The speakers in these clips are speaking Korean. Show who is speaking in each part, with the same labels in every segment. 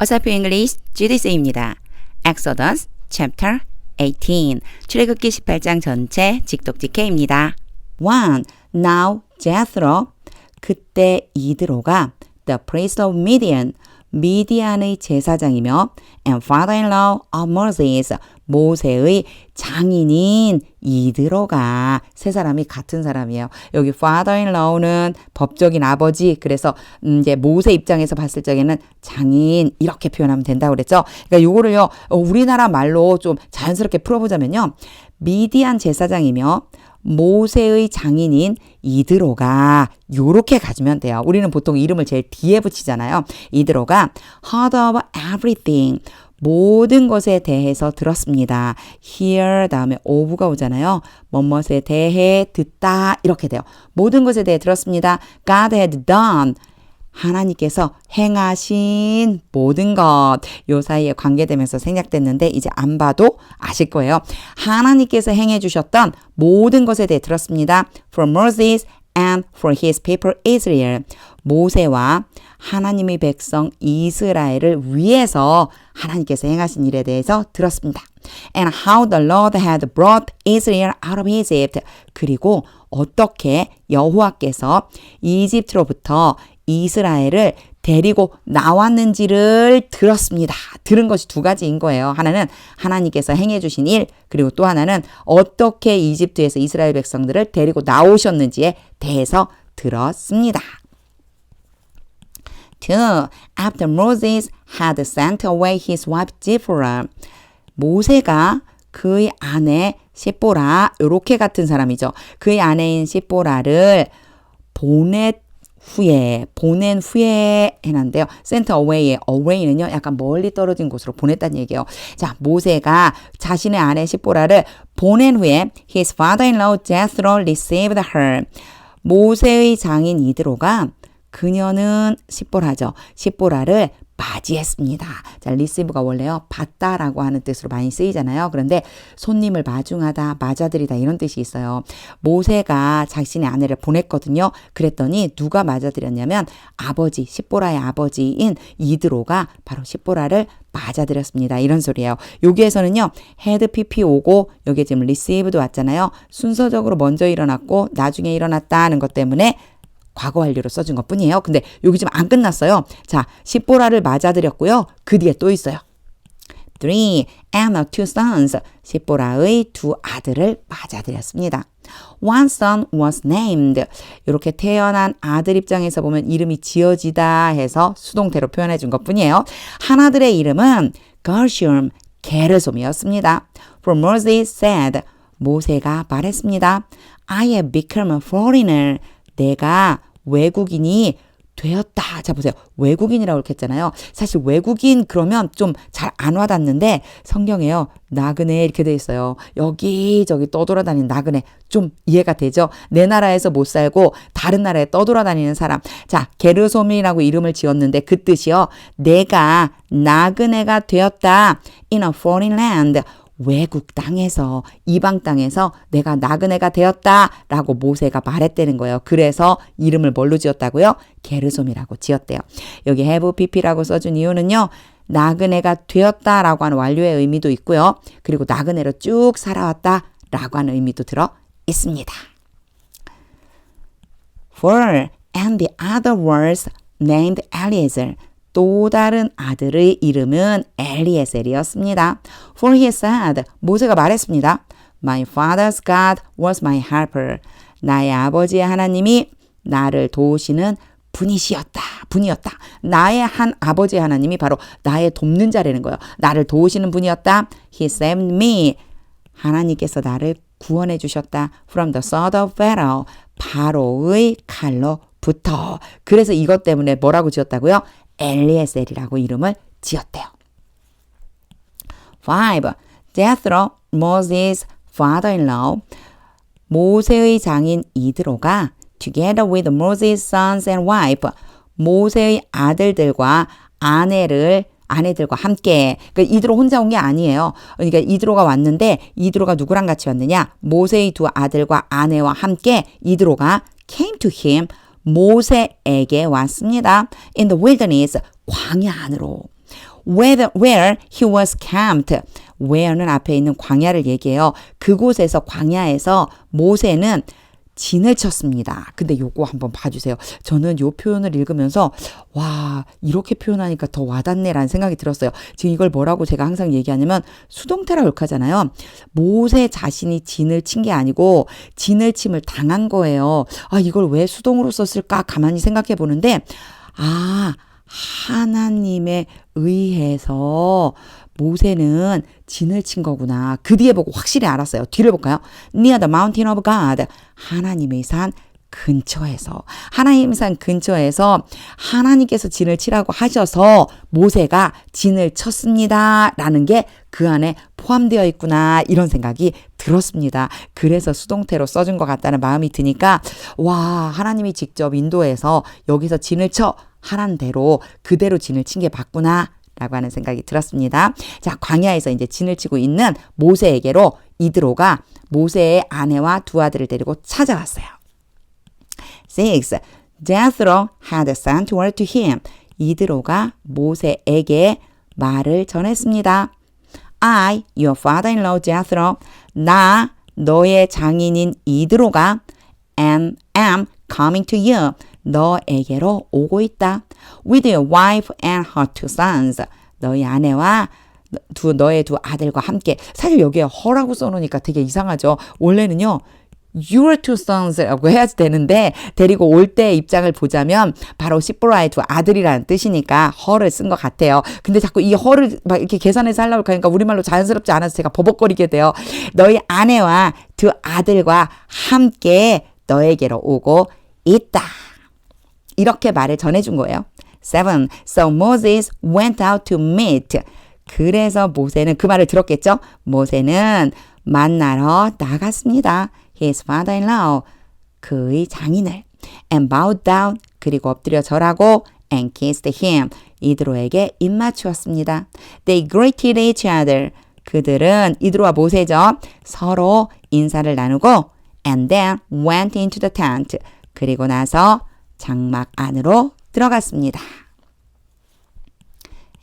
Speaker 1: 어사피 잉글리시 GDC입니다. Exodus chapter 18 출애굽기 18장 전체 직독지 K입니다. 1. Now Jethro 그때 이드로가 the priest of Midian 미디안의 제사장이며 and father-in-law of Moses 모세의 장인인 이드로가 세 사람이 같은 사람이에요. 여기 father-in-law는 법적인 아버지 그래서 이제 모세 입장에서 봤을 적에는 장인 이렇게 표현하면 된다고 그랬죠. 그러니까 요거를요 우리나라 말로 좀 자연스럽게 풀어보자면요. 미디안 제사장이며 모세의 장인인 이드로가 요렇게 가지면 돼요. 우리는 보통 이름을 제일 뒤에 붙이잖아요. 이드로가 heard of everything 모든 것에 대해서 들었습니다. hear 다음에 of가 오잖아요. 뭐뭇에 대해 듣다 이렇게 돼요. 모든 것에 대해 들었습니다. God had done 하나님께서 행하신 모든 것 요 사이에 관계되면서 생략됐는데 이제 안 봐도 아실 거예요. 하나님께서 행해 주셨던 모든 것에 대해 들었습니다. For Moses and for his people Israel 모세와 하나님의 백성 이스라엘을 위해서 하나님께서 행하신 일에 대해서 들었습니다. And how the Lord had brought Israel out of Egypt 그리고 어떻게 여호와께서 이집트로부터 이스라엘을 데리고 나왔는지를 들었습니다. 들은 것이 두 가지인 거예요. 하나는 하나님께서 행해 주신 일, 그리고 또 하나는 어떻게 이집트에서 이스라엘 백성들을 데리고 나오셨는지에 대해서 들었습니다. 2. After Moses had sent away his wife Zipporah 모세가 그의 아내 시보라 요렇게 같은 사람이죠. 그의 아내인 시보라를 보낸 후에 해놨는데요. sent away의 away는요. 약간 멀리 떨어진 곳으로 보냈다는 얘기예요. 자, 모세가 자신의 아내 시보라를 보낸 후에 his father-in-law Jethro received her. 모세의 장인 이드로가 그녀는 시보라죠. 시보라를 맞이했습니다. 자, receive가 원래요. 받다라고 하는 뜻으로 많이 쓰이잖아요. 그런데 손님을 마중하다, 맞아들이다 이런 뜻이 있어요. 모세가 자신의 아내를 보냈거든요. 그랬더니 누가 맞아들였냐면 아버지, 시보라의 아버지인 이드로가 바로 시보라를 맞아들였습니다. 이런 소리예요. 여기에서는요. had pp 오고 여기에 지금 received도 왔잖아요. 순서적으로 먼저 일어났고 나중에 일어났다는 것 때문에 과거 완료로 써준 것 뿐이에요. 근데 여기 지금 안 끝났어요. 자, 시보라를 맞아들였고요. 그 뒤에 또 있어요. 3. And her two sons. 시보라의 두 아들을 맞아들였습니다. One son was named. 이렇게 태어난 아들 입장에서 보면 이름이 지어지다 해서 수동태로 표현해 준 것 뿐이에요. 하나들의 이름은 Gershom, 게르솜이었습니다. For Moses said. 모세가 말했습니다. I have become a foreigner. 내가 외국인이 되었다. 자, 보세요. 외국인이라고 이렇게 했잖아요. 사실 외국인 그러면 좀 잘 안 와닿는데 성경에요. 나그네 이렇게 돼 있어요. 여기저기 떠돌아다니는 나그네. 좀 이해가 되죠? 내 나라에서 못 살고 다른 나라에 떠돌아다니는 사람. 자, 게르솜이라고 이름을 지었는데 그 뜻이요. 내가 나그네가 되었다. In a foreign land. 외국 땅에서 이방 땅에서 내가 나그네가 되었다라고 모세가 말했다는 거예요. 그래서 이름을 뭘로 지었다고요? 게르솜이라고 지었대요. 여기 have pp라고 써준 이유는요. 나그네가 되었다라고 하는 완료의 의미도 있고요. 그리고 나그네로 쭉 살아왔다라고 하는 의미도 들어 있습니다. 4. And the other was named Eliezer. 또 다른 아들의 이름은 엘리에셀이었습니다. For he said, 모세가 말했습니다. My father's God was my helper. 나의 아버지의 하나님이 나를 도우시는 분이었다. 나의 한 아버지의 하나님이 바로 나의 돕는 자라는 거예요. 나를 도우시는 분이었다. He saved me. 하나님께서 나를 구원해 주셨다. From the sword of Pharaoh. 바로의 칼로부터. 그래서 이것 때문에 뭐라고 지었다고요? 엘리에셀이라고 이름을 지었대요. 5. Jethro, Moses' father-in-law. 모세의 장인 이드로가 together with Moses' sons and wife. 모세의 아들들과 아내들과 함께. 그러니까 이드로 혼자 온 게 아니에요. 그러니까 이드로가 왔는데 이드로가 누구랑 같이 왔느냐? 모세의 두 아들과 아내와 함께 이드로가 came to him. 모세에게 왔습니다. In the wilderness, 광야 안으로. where he was camped. where는 앞에 있는 광야를 얘기해요. 그곳에서 광야에서 모세는 진을 쳤습니다. 근데 요거 한번 봐주세요. 저는 요 표현을 읽으면서 와 이렇게 표현하니까 더 와닿네라는 생각이 들었어요. 지금 이걸 뭐라고 제가 항상 얘기하냐면 수동태라 욕하잖아요. 모세 자신이 진을 친 게 아니고 진을 침을 당한 거예요. 아 이걸 왜 수동으로 썼을까 가만히 생각해 보는데 하나님에 의해서 모세는 진을 친 거구나. 그 뒤에 보고 확실히 알았어요. 뒤를 볼까요? Near the mountain of God. 하나님의 산 근처에서. 하나님의 산 근처에서 하나님께서 진을 치라고 하셔서 모세가 진을 쳤습니다. 라는 게 그 안에 포함되어 있구나. 이런 생각이 들었습니다. 그래서 수동태로 써준 것 같다는 마음이 드니까 와 하나님이 직접 인도해서 여기서 진을 쳐 하란 대로 그대로 진을 친 게 맞구나. 라고 하는 생각이 들었습니다. 자, 광야에서 이제 진을 치고 있는 모세에게로 이드로가 모세의 아내와 두 아들을 데리고 찾아왔어요. 6. Jethro had sent word to him. 이드로가 모세에게 말을 전했습니다. I, your father-in-law Jethro, 나 너의 장인인 이드로가 am coming to you. 너에게로 오고 있다. With your wife and her two sons. 너의 아내와 너의 두 아들과 함께. 사실 여기에 her라고 써놓으니까 되게 이상하죠. 원래는요. Your two sons라고 해야지 되는데 데리고 올 때 입장을 보자면 바로 시보라의 두 아들이라는 뜻이니까 her를 쓴 것 같아요. 근데 자꾸 이 her를 막 이렇게 계산해서 하려고 하니까 우리말로 자연스럽지 않아서 제가 버벅거리게 돼요. 너희 아내와 두 아들과 함께 너에게로 오고 있다. 이렇게 말을 전해준 거예요. 7. So Moses went out to meet. 그래서 모세는 그 말을 들었겠죠? 모세는 만나러 나갔습니다. His father-in-law. 그의 장인을. And bowed down. 그리고 엎드려 절하고 and kissed him. 이드로에게 입맞추었습니다. They greeted each other. 그들은 이드로와 모세죠. 서로 인사를 나누고 and then went into the tent. 그리고 나서 장막 안으로 들어갔습니다.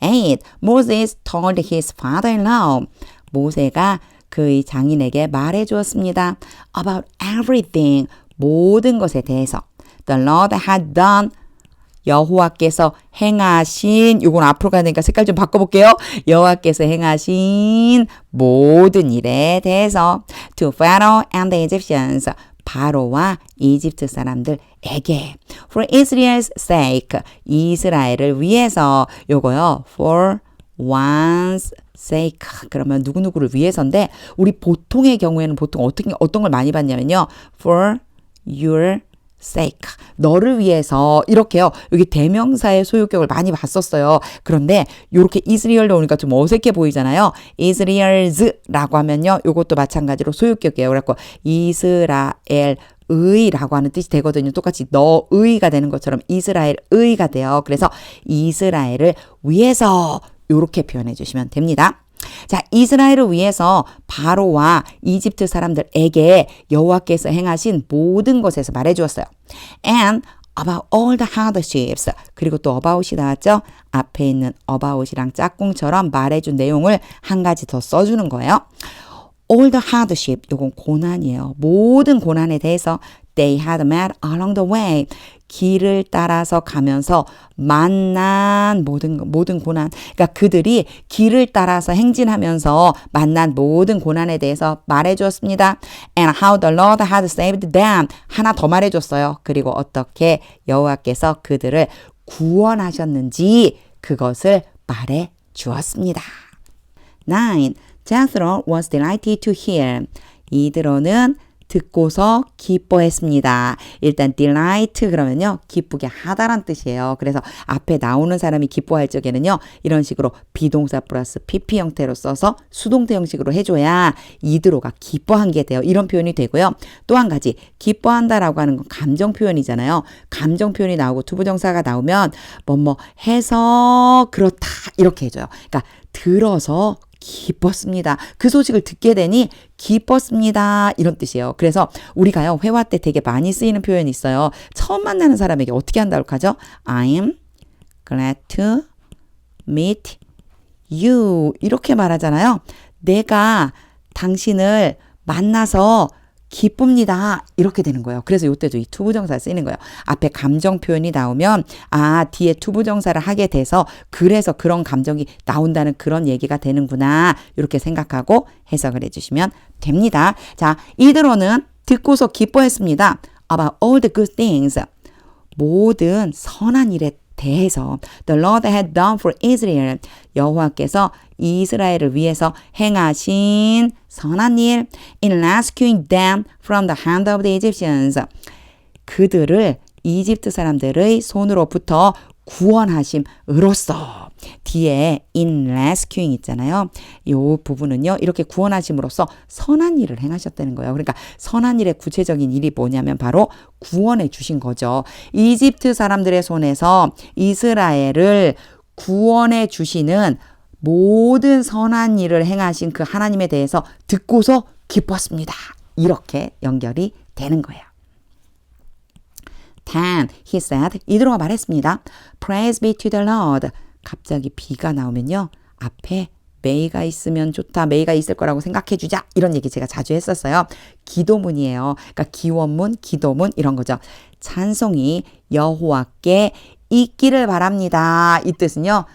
Speaker 1: 8. Moses told his father-in-law. 모세가 그의 장인에게 말해 주었습니다. About everything. 모든 것에 대해서. The Lord had done. 여호와께서 행하신, 요건 앞으로 가니까 색깔 좀 바꿔볼게요. 여호와께서 행하신 모든 일에 대해서. To Pharaoh and the Egyptians. 바로와 이집트 사람들에게. For Israel's sake. 이스라엘을 위해서. 요거요. For one's sake. 그러면 누구누구를 위해서인데 우리 보통의 경우에는 보통 어떤 걸 많이 봤냐면요. For your sake. 너를 위해서 이렇게요. 여기 대명사의 소유격을 많이 봤었어요. 그런데 이렇게 이스라엘로 오니까 좀 어색해 보이잖아요. Israel's라고 하면요. 이것도 마찬가지로 소유격이에요. 그래서 이스라엘의라고 하는 뜻이 되거든요. 똑같이 너의가 되는 것처럼 이스라엘의가 돼요. 그래서 이스라엘을 위해서 이렇게 표현해 주시면 됩니다. 자, 이스라엘을 위해서 바로와 이집트 사람들에게 여호와께서 행하신 모든 것에서 말해 주었어요. And about all the hardships. 그리고 또 about이 나왔죠? 앞에 있는 about이랑 짝꿍처럼 말해준 내용을 한 가지 더 써주는 거예요. All the hardship. 요건 고난이에요. 모든 고난에 대해서 they had met along the way. 길을 따라서 가면서 만난 모든 고난. 그러니까 그들이 길을 따라서 행진하면서 만난 모든 고난에 대해서 말해주었습니다. And how the Lord had saved them. 하나 더 말해줬어요. 그리고 어떻게 여호와께서 그들을 구원하셨는지 그것을 말해주었습니다. 9. Jethro was delighted to hear. 이드로는 듣고서 기뻐했습니다. 일단 delight 그러면요. 기쁘게 하다란 뜻이에요. 그래서 앞에 나오는 사람이 기뻐할 적에는요. 이런 식으로 비동사 플러스 PP 형태로 써서 수동태 형식으로 해줘야 이드로가 기뻐한 게 돼요. 이런 표현이 되고요. 또 한 가지 기뻐한다라고 하는 건 감정 표현이잖아요. 감정 표현이 나오고 투부정사가 나오면 뭐뭐 해서 그렇다 이렇게 해줘요. 그러니까 들어서 기뻤습니다. 그 소식을 듣게 되니 기뻤습니다. 이런 뜻이에요. 그래서 우리가요. 회화 때 되게 많이 쓰이는 표현이 있어요. 처음 만나는 사람에게 어떻게 한다고 하죠? I'm glad to meet you 이렇게 말하잖아요. 내가 당신을 만나서 기쁩니다. 이렇게 되는 거예요. 그래서 이때도 이 투부정사 쓰이는 거예요. 앞에 감정 표현이 나오면 뒤에 투부정사를 하게 돼서 그래서 그런 감정이 나온다는 그런 얘기가 되는구나. 이렇게 생각하고 해석을 해주시면 됩니다. 자, 이드로는 듣고서 기뻐했습니다. About all the good things. 모든 선한 일에 대해서 The Lord had done for Israel. 여호와께서 이스라엘을 위해서 행하신 선한 일 in rescuing them from the hand of the Egyptians. 그들을 이집트 사람들의 손으로부터 구원하심으로써 뒤에 in rescuing 있잖아요. 이 부분은요. 이렇게 구원하심으로써 선한 일을 행하셨다는 거예요. 그러니까 선한 일의 구체적인 일이 뭐냐면 바로 구원해 주신 거죠. 이집트 사람들의 손에서 이스라엘을 구원해 주시는 모든 선한 일을 행하신 그 하나님에 대해서 듣고서 기뻤습니다. 이렇게 연결이 되는 거예요. 10. He said, 이드로가 말했습니다. Praise be to the Lord. 갑자기 비가 나오면요. 앞에 may가 있으면 좋다. may가 있을 거라고 생각해 주자. 이런 얘기 제가 자주 했었어요. 기도문이에요. 그러니까 기원문, 기도문 이런 거죠. 찬송이 여호와께 있기를 바랍니다. 이 뜻은요.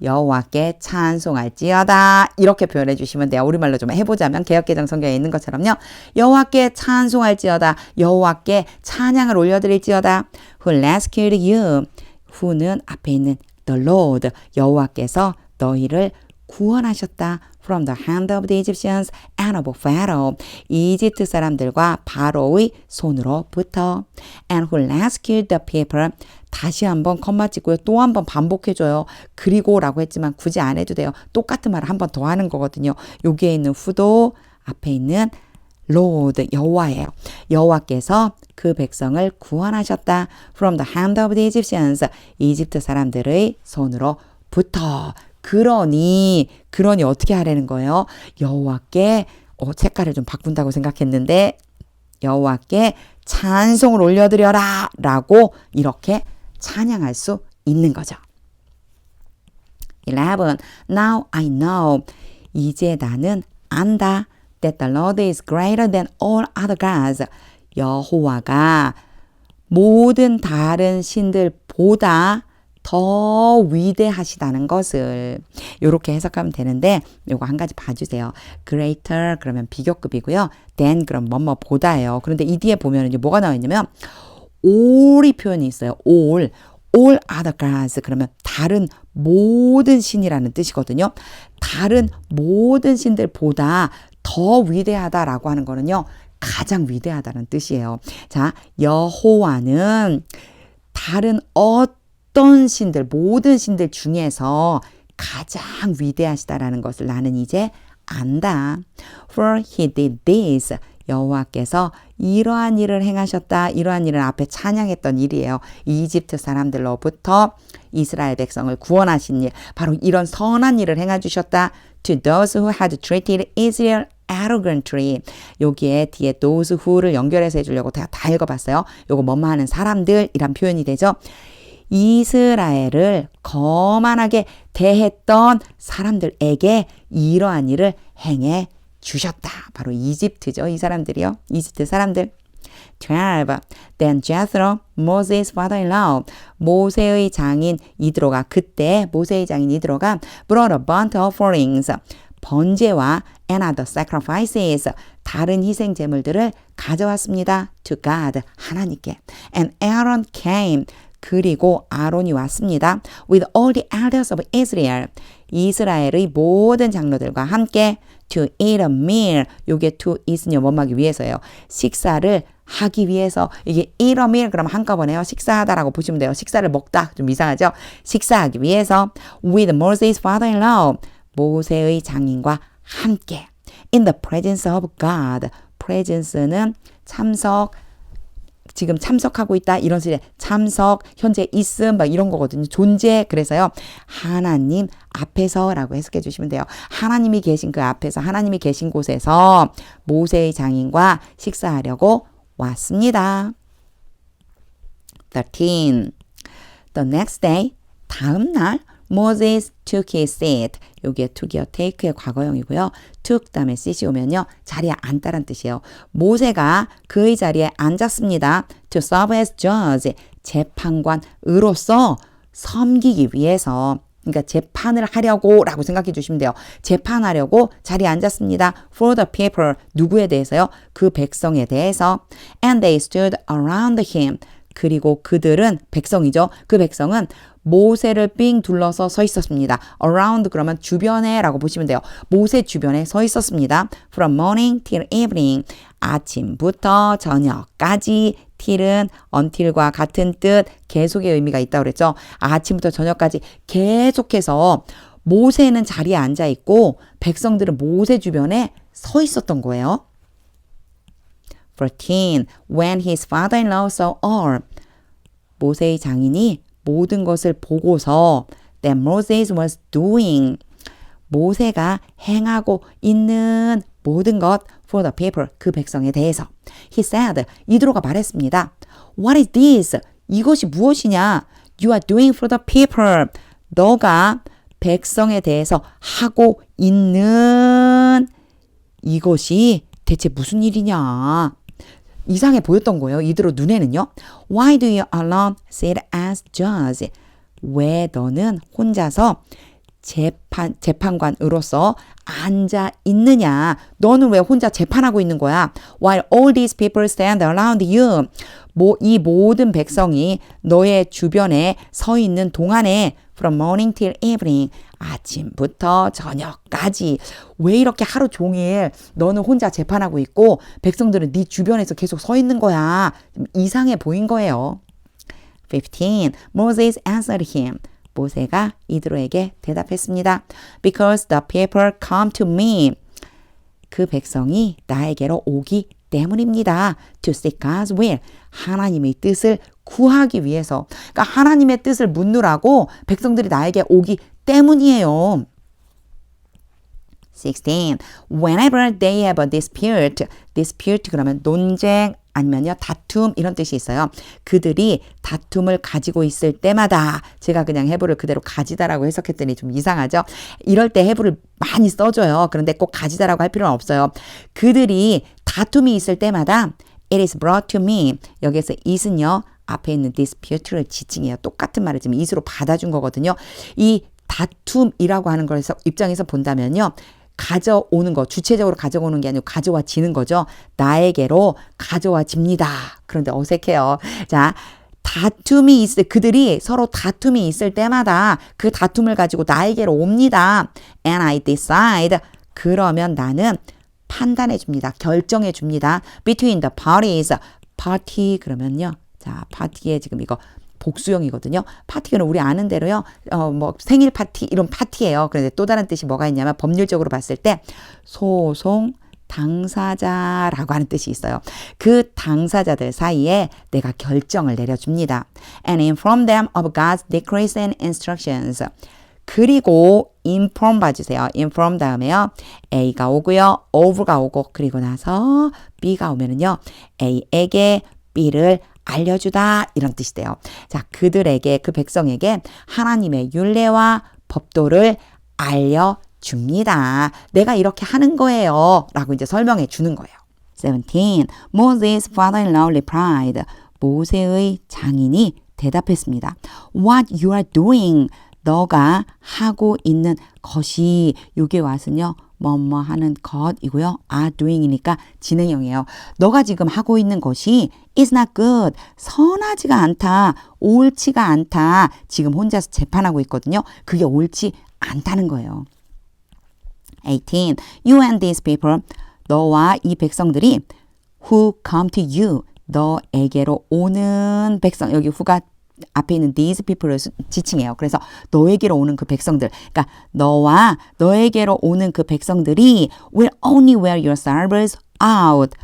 Speaker 1: 여호와께 찬송할지어다 이렇게 표현해 주시면 돼요. 우리말로 좀 해보자면 개역개정 성경에 있는 것처럼요. 여호와께 찬송할지어다. 여호와께 찬양을 올려드릴지어다. Who rescued you. who는 앞에 있는 the Lord. 여호와께서 너희를 구원하셨다. From the hand of the Egyptians and of Pharaoh. 이집트 사람들과 바로의 손으로부터. And who rescued the people. 다시 한번 컴마 찍고요. 또 한번 반복해줘요. 그리고 라고 했지만 굳이 안 해도 돼요. 똑같은 말을 한 번 더 하는 거거든요. 여기에 있는 who도 앞에 있는 Lord, 여호와예요. 여호와께서 그 백성을 구원하셨다. From the hand of the Egyptians. 이집트 사람들의 손으로부터. 그러니 어떻게 하라는 거예요? 여호와께 색깔을 좀 바꾼다고 생각했는데 여호와께 찬송을 올려드려라 라고 이렇게 찬양할 수 있는 거죠. 11. Now I know. 이제 나는 안다. That the Lord is greater than all other gods. 여호와가 모든 다른 신들보다 더 위대하시다는 것을 이렇게 해석하면 되는데 이거 한 가지 봐주세요. greater 그러면 비교급이고요. than 그럼 뭐뭐보다예요. 그런데 이 뒤에 보면 이제 뭐가 나와 있냐면 all이 표현이 있어요. all other gods 그러면 다른 모든 신이라는 뜻이거든요. 다른 모든 신들보다 더 위대하다라고 하는 거는요. 가장 위대하다는 뜻이에요. 자, 여호와는 다른 어떤 신들, 모든 신들 중에서 가장 위대하시다라는 것을 나는 이제 안다. For he did this. 여호와께서 이러한 일을 행하셨다. 이러한 일은 앞에 찬양했던 일이에요. 이집트 사람들로부터 이스라엘 백성을 구원하신 일. 바로 이런 선한 일을 행해주셨다. To those who had treated Israel arrogantly. 여기에 뒤에 those who를 연결해서 해주려고 다 읽어봤어요. 요거 뭐뭐 하는 사람들이란 표현이 되죠. 이스라엘을 거만하게 대했던 사람들에게 이러한 일을 행해 주셨다. 바로 이집트죠. 이 사람들이요. 이집트 사람들. 12. Then Jethro, Moses' father-in-law. 모세의 장인 이드로가 그때 모세의 장인 이드로가 brought a burnt offerings. 번제와 and other sacrifices. 다른 희생 제물들을 가져왔습니다. To God. 하나님께. And Aaron came. 그리고 아론이 왔습니다. With all the elders of Israel. 이스라엘의 모든 장로들과 함께 to eat a meal. 요게 to eat은요. 뭐하기 위해서예요. 식사를 하기 위해서. 이게 eat a meal 그러면 한꺼번에요. 식사하다라고 보시면 돼요. 식사를 먹다. 좀 이상하죠. 식사하기 위해서 with Moses' father-in-law. 모세의 장인과 함께 in the presence of God. presence는 참석 지금 참석하고 있다 이런 식의 참석, 현재 있음 막 이런 거거든요. 존재. 그래서요. 하나님 앞에서라고 해석해 주시면 돼요. 하나님이 계신 그 앞에서 하나님이 계신 곳에서 모세의 장인과 식사하려고 왔습니다. 13. The next day 다음 날 Moses took his seat. 여기에 took이요. take의 과거형이고요. took 다음에 sit이 오면요. 자리에 앉다란 뜻이에요. 모세가 그의 자리에 앉았습니다. To serve as judge. 재판관으로서 섬기기 위해서 그러니까 재판을 하려고 라고 생각해 주시면 돼요. 재판하려고 자리에 앉았습니다. For the people. 누구에 대해서요? 그 백성에 대해서. And they stood around him. 그리고 그들은 백성이죠. 그 백성은 모세를 삥 둘러서 서 있었습니다. Around 그러면 주변에 라고 보시면 돼요. 모세 주변에 서 있었습니다. From morning till evening. 아침부터 저녁까지. till은 until과 같은 뜻, 계속의 의미가 있다고 그랬죠. 아침부터 저녁까지 계속해서 모세는 자리에 앉아 있고 백성들은 모세 주변에 서 있었던 거예요. 14. When his father-in-law saw all. 모세의 장인이 모든 것을 보고서 that Moses was doing. 모세가 행하고 있는 모든 것 for the people. 그 백성에 대해서. He said. 이드로가 말했습니다. What is this? 이것이 무엇이냐? You are doing for the people. 너가 백성에 대해서 하고 있는 이것이 대체 무슨 일이냐? 이상해 보였던 거예요. 이대로 눈에는요. Why do you alone sit as judge? 왜 너는 혼자서 재판관으로서 앉아 있느냐? 너는 왜 혼자 재판하고 있는 거야? While all these people stand around you. 이 모든 백성이 너의 주변에 서 있는 동안에 from morning till evening. 아침부터 저녁까지 왜 이렇게 하루 종일 너는 혼자 재판하고 있고 백성들은 네 주변에서 계속 서 있는 거야. 좀 이상해 보인 거예요. 15. Moses answered him. 모세가 이드로에게 대답했습니다. Because the people come to me. 그 백성이 나에게로 오기 때문입니다. To seek God's will. 하나님의 뜻을 구하기 위해서. 그러니까 하나님의 뜻을 묻느라고 백성들이 나에게 오기 때문이에요. 16. Whenever they have a dispute. dispute 그러면 논쟁 아니면요 다툼 이런 뜻이 있어요. 그들이 다툼을 가지고 있을 때마다 제가 그냥 해부를 그대로 가지다라고 해석했더니 좀 이상하죠. 이럴 때 해부를 많이 써줘요. 그런데 꼭 가지다라고 할 필요는 없어요. 그들이 다툼이 있을 때마다 it is brought to me. 여기에서 it은요 앞에 있는 dispute를 지칭해요. 똑같은 말을 지금 it으로 받아준 거거든요. 이 다툼이라고 하는 걸 입장에서 본다면요. 가져오는 거, 주체적으로 가져오는 게 아니고 가져와지는 거죠. 나에게로 가져와집니다. 그런데 어색해요. 자, 다툼이 있을 그들이 서로 다툼이 있을 때마다 그 다툼을 가지고 나에게로 옵니다. And I decide. 그러면 나는 판단해 줍니다. 결정해 줍니다. Between the parties. party 그러면요. 자, 파티에 지금 이거 복수형이거든요. 파티는 우리 아는 대로요. 뭐 생일 파티 이런 파티예요. 그런데 또 다른 뜻이 뭐가 있냐면 법률적으로 봤을 때 소송 당사자라고 하는 뜻이 있어요. 그 당사자들 사이에 내가 결정을 내려줍니다. And inform them of God's decrees and instructions. 그리고 inform 봐주세요. inform 다음에요. A가 오고요. of가 오고 그리고 나서 B가 오면은요. A에게 B를 알려주다 이런 뜻이 돼요. 자, 그들에게 그 백성에게 하나님의 율례와 법도를 알려줍니다. 내가 이렇게 하는 거예요. 라고 이제 설명해 주는 거예요. 17. Moses' father-in-law replied. 모세의 장인이 대답했습니다. What you are doing. 너가 하고 있는 것이 여기에 와서는요. 뭐뭐 하는 것이고요. are doing이니까 진행형이에요. 너가 지금 하고 있는 것이 is not good. 선하지가 않다. 옳지가 않다. 지금 혼자서 재판하고 있거든요. 그게 옳지 않다는 거예요. 18. You and these people. 너와 이 백성들이 who come to you. 너에게로 오는 백성. 여기 who가 앞에 있는 these people을 지칭해요. 그래서 너에게로 오는 그 백성들. 그러니까 너와 너에게로 오는 그 백성들이 will only wear yourselves out.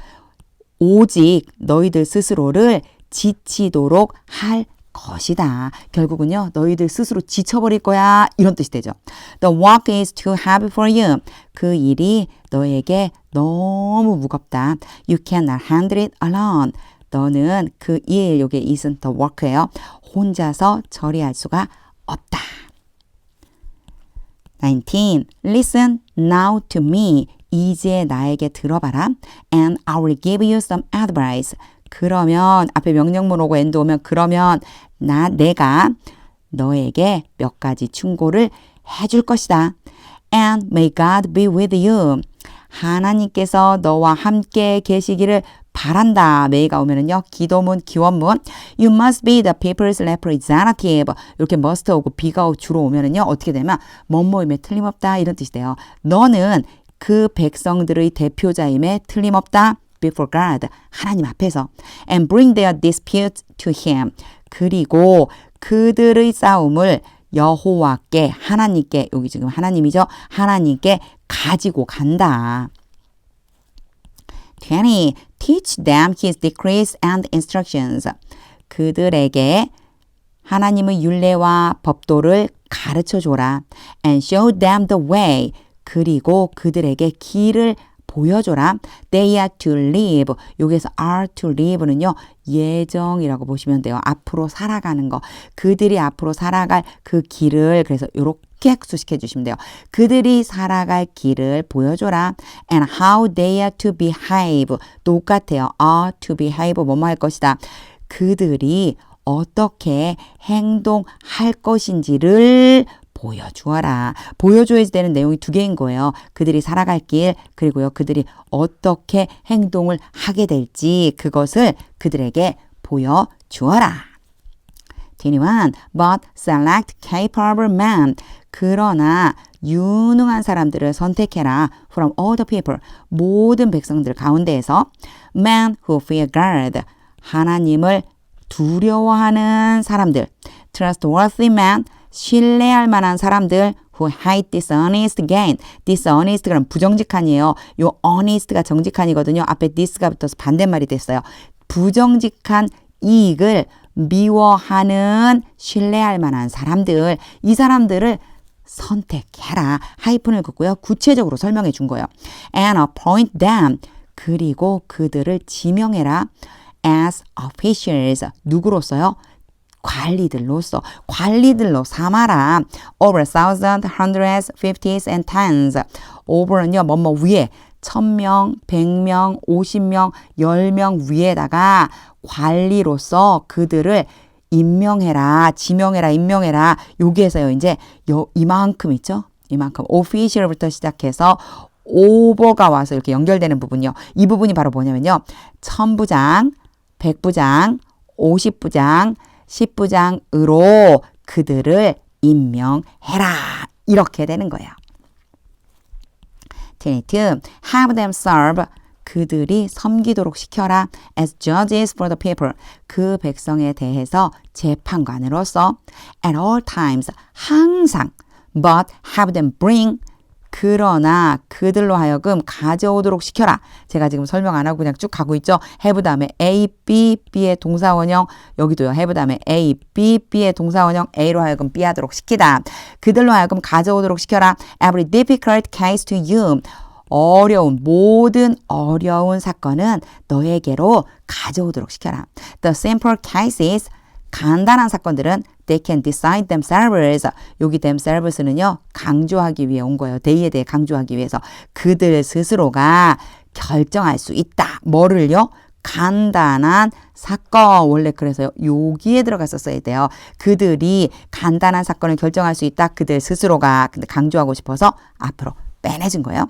Speaker 1: 오직 너희들 스스로를 지치도록 할 것이다. 결국은요. 너희들 스스로 지쳐버릴 거야. 이런 뜻이 되죠. The work is too heavy for you. 그 일이 너에게 너무 무겁다. You cannot handle it alone. 너는 그 일, 예, 요게 isn't the work예요. 혼자서 처리할 수가 없다. 19. Moses answered him. 19. 모세가 대답했습니다. What is it? 이것이 무엇이냐? You are doing for the people. 19. Listen now to me. 이제 나에게 들어봐라. And I will give you some advice. 그러면 앞에 명령문 오고 and 오면 그러면 내가 너에게 몇 가지 충고를 해줄 것이다. And may God be with you. 하나님께서 너와 함께 계시기를 바란다. may가 오면은요. 기도문, 기원문. You must be the people's representative. 이렇게 must 오고 be가 주로 오면은요. 어떻게 되면 뭐뭐임에 틀림없다. 이런 뜻이 돼요. 너는 그 백성들의 대표자임에 틀림없다. before God. 하나님 앞에서. And bring their disputes to him. 그리고 그들의 싸움을 여호와께 하나님께 여기 지금 하나님이죠. 하나님께 가지고 간다. 20. Teach them his decrees and instructions. 그들에게 하나님의 율례와 법도를 가르쳐줘라. And show them the way. 그리고 그들에게 길을 보여줘라. They are to live. 여기서 are to live는요. 예정이라고 보시면 돼요. 앞으로 살아가는 거. 그들이 앞으로 살아갈 그 길을 그래서 이렇게 수식해 주시면 돼요. 그들이 살아갈 길을 보여줘라. And how they are to behave. 똑같아요. are to behave. 뭐뭐 할 것이다. 그들이 어떻게 행동할 것인지를 보여주어라. 보여줘야 되는 내용이 두 개인 거예요. 그들이 살아갈 길 그리고요. 그들이 어떻게 행동을 하게 될지 그것을 그들에게 보여주어라. 21. But select capable men. 그러나 유능한 사람들을 선택해라. From all the people. 모든 백성들 가운데에서 men who fear God. 하나님을 두려워하는 사람들. Trustworthy men. 신뢰할 만한 사람들 who hate dishonest gain. dishonest 그럼 부정직한이에요. 요 honest가 정직한이거든요. 앞에 this가 붙어서 반대말이 됐어요. 부정직한 이익을 미워하는 신뢰할 만한 사람들. 이 사람들을 선택해라. 하이픈을 긋고요. 구체적으로 설명해 준 거예요. And appoint them. 그리고 그들을 지명해라. as officials. 누구로서요? 관리들로서 삼아라. over thousand, hundreds, fifties, and tens. over는요, 뭐뭐 위에 1000명, 100명, 50명, 10명 위에다가 관리로서 그들을 임명해라, 지명해라, 임명해라. 여기에서요, 이제 이만큼 있죠? 이만큼. official부터 시작해서 over가 와서 이렇게 연결되는 부분이요. 이 부분이 바로 뭐냐면요. 1000부장, 100부장, 50부장, 10부장으로 그들을 임명해라. 이렇게 되는 거예요. 22. Have them serve. 그들이 섬기도록 시켜라. As judges for the people. 그 백성에 대해서 재판관으로서 at all times. 항상. But have them bring. 그러나 그들로 하여금 가져오도록 시켜라. 제가 지금 설명 안 하고 그냥 쭉 가고 있죠. have 다음에 A, B, B의 동사원형. 여기도요. have 다음에 A, B, B의 동사원형. A로 하여금 B 하도록 시키다. 그들로 하여금 가져오도록 시켜라. Every difficult case to you. 모든 어려운 사건은 너에게로 가져오도록 시켜라. The simple cases. 간단한 사건들은 they can decide themselves. 여기 themselves는요. 강조하기 위해 온 거예요. they에 대해 강조하기 위해서. 그들 스스로가 결정할 수 있다. 뭐를요? 간단한 사건. 원래 그래서 여기에 들어갔었어야 돼요. 그들이 간단한 사건을 결정할 수 있다. 그들 스스로가. 근데 강조하고 싶어서 앞으로 빼내준 거예요.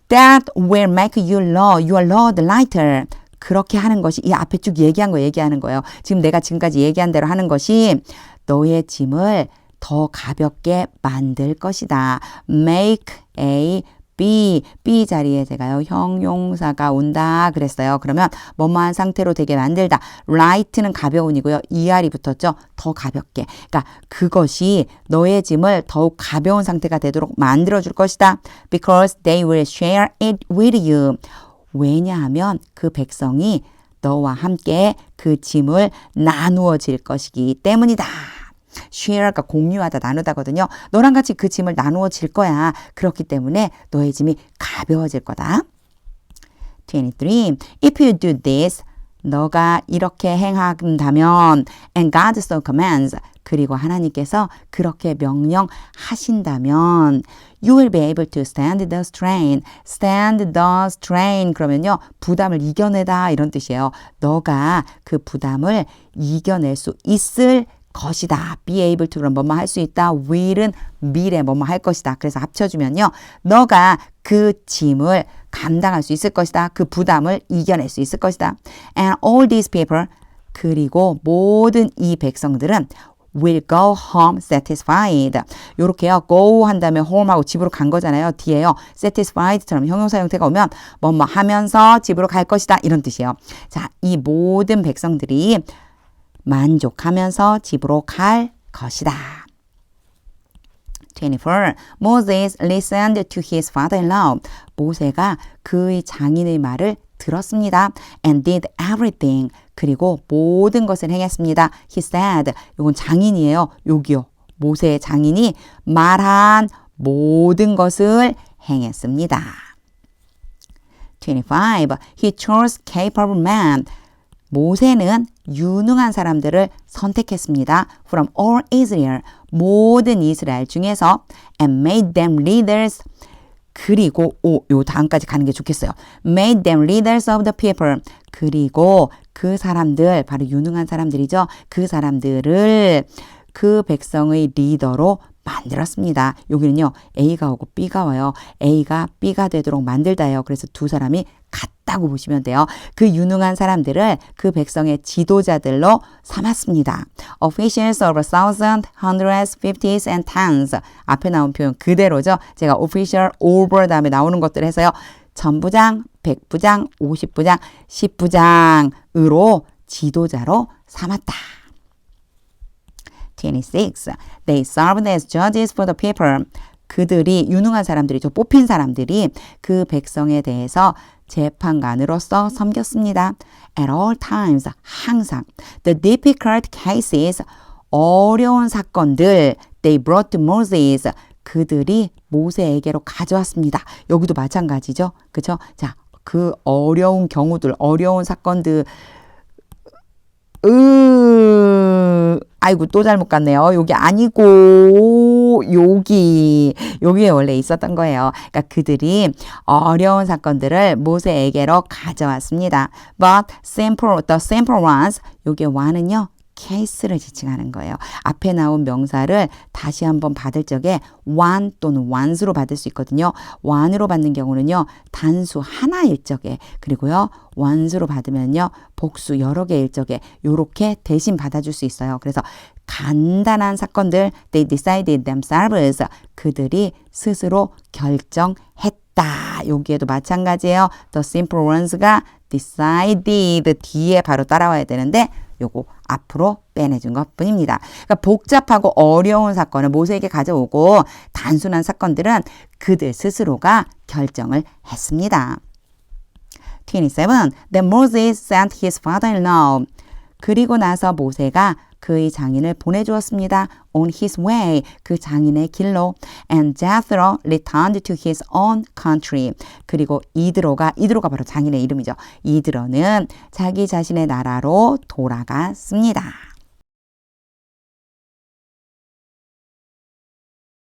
Speaker 1: That will make your load lighter. 그렇게 하는 것이 이 앞에 쭉 얘기하는 거예요. 지금 내가 지금까지 얘기한 대로 하는 것이 너의 짐을 더 가볍게 만들 것이다. Make a B 자리에 제가요. 형용사가 온다 그랬어요. 그러면 뭐뭐한 상태로 되게 만들다. light는 가벼운이고요. ER이 붙었죠. 더 가볍게. 그러니까 그것이 너의 짐을 더욱 가벼운 상태가 되도록 만들어줄 것이다. Because they will share it with you. 왜냐하면 그 백성이 너와 함께 그 짐을 나누어질 것이기 때문이다. share가 공유하다, 나누다거든요. 너랑 같이 그 짐을 나누어질 거야. 그렇기 때문에 너의 짐이 가벼워질 거다. 23. If you do this, 너가 이렇게 행한다면 and God so commands, 그리고 하나님께서 그렇게 명령하신다면 You will be able to stand the strain. stand the strain 그러면요. 부담을 이겨내다 이런 뜻이에요. 너가 그 부담을 이겨낼 수 있을 것이다. be able to 그럼 뭐뭐 할 수 있다. will은 미래 뭐뭐 할 것이다. 그래서 합쳐주면요. 너가 그 짐을 감당할 수 있을 것이다. 그 부담을 이겨낼 수 있을 것이다. And all these people 그리고 모든 이 백성들은 will go home satisfied. 요렇게요. go 한 다음에 home하고 집으로 간 거잖아요. 뒤에요. satisfied처럼 형용사 형태가 오면 뭐뭐 하면서 집으로 갈 것이다. 이런 뜻이에요. 자, 이 모든 백성들이 만족하면서 집으로 갈 것이다. 24. Moses listened to his father-in-law. 모세가 그의 장인의 말을 들었습니다. And did everything. 그리고 모든 것을 행했습니다. He said. 이건 장인이에요. 여기요. 모세의 장인이 말한 모든 것을 행했습니다. 25. He chose capable men. 모세는 유능한 사람들을 선택했습니다. From all Israel. 모든 이스라엘 중에서 and made them leaders. 그리고 요 다음까지 가는 게 좋겠어요. made them leaders of the people. 그리고 그 사람들, 바로 유능한 사람들이죠. 그 사람들을 그 백성의 리더로 만들었습니다. 여기는요. A가 오고 B가 와요. A가 B가 되도록 만들다예요. 그래서 두 사람이 같다고 보시면 돼요. 그 유능한 사람들을 그 백성의 지도자들로 삼았습니다. Officials over thousands, hundreds, fifties, and tens. 앞에 나온 표현 그대로죠. 제가 official over 다음에 나오는 것들 해서요. 천부장, 백부장, 50부장, 10부장으로 지도자로 삼았다. 26. They served as judges for the people. 그들이 유능한 사람들이죠. 뽑힌 사람들이 그 백성에 대해서 재판관으로서 섬겼습니다. At all times, 항상. The difficult cases, 어려운 사건들, they brought to Moses. 그들이 모세에게로 가져왔습니다. 여기도 마찬가지죠. 그렇죠? 자, 그 어려운 경우들, 어려운 사건들, 아이고 또 잘못 갔네요. 여기 아니고 여기에 원래 있었던 거예요. 그러니까 그들이 어려운 사건들을 모세에게로 가져왔습니다. But the simple ones, 여기에 one은요. 케이스를 지칭하는 거예요. 앞에 나온 명사를 다시 한번 받을 적에 one 또는 ones로 받을 수 있거든요. one으로 받는 경우는요. 단수 하나일 적에 그리고요. ones로 받으면요. 복수 여러 개일 적에 요렇게 대신 받아줄 수 있어요. 그래서 간단한 사건들 they decided themselves. 그들이 스스로 결정했다. 여기에도 마찬가지예요. The simple ones가 decided 뒤에 바로 따라와야 되는데 요거 앞으로 빼내준 것 뿐입니다. 그러니까 복잡하고 어려운 사건을 모세에게 가져오고 단순한 사건들은 그들 스스로가 결정을 했습니다. 27. Then Moses sent his father-in-law. 그리고 나서 모세가 그의 장인을 보내주었습니다. On his way, 그 장인의 길로. And Jethro returned to his own country. 그리고 이드로가 바로 장인의 이름이죠. 이드로는 자기 자신의 나라로 돌아갔습니다.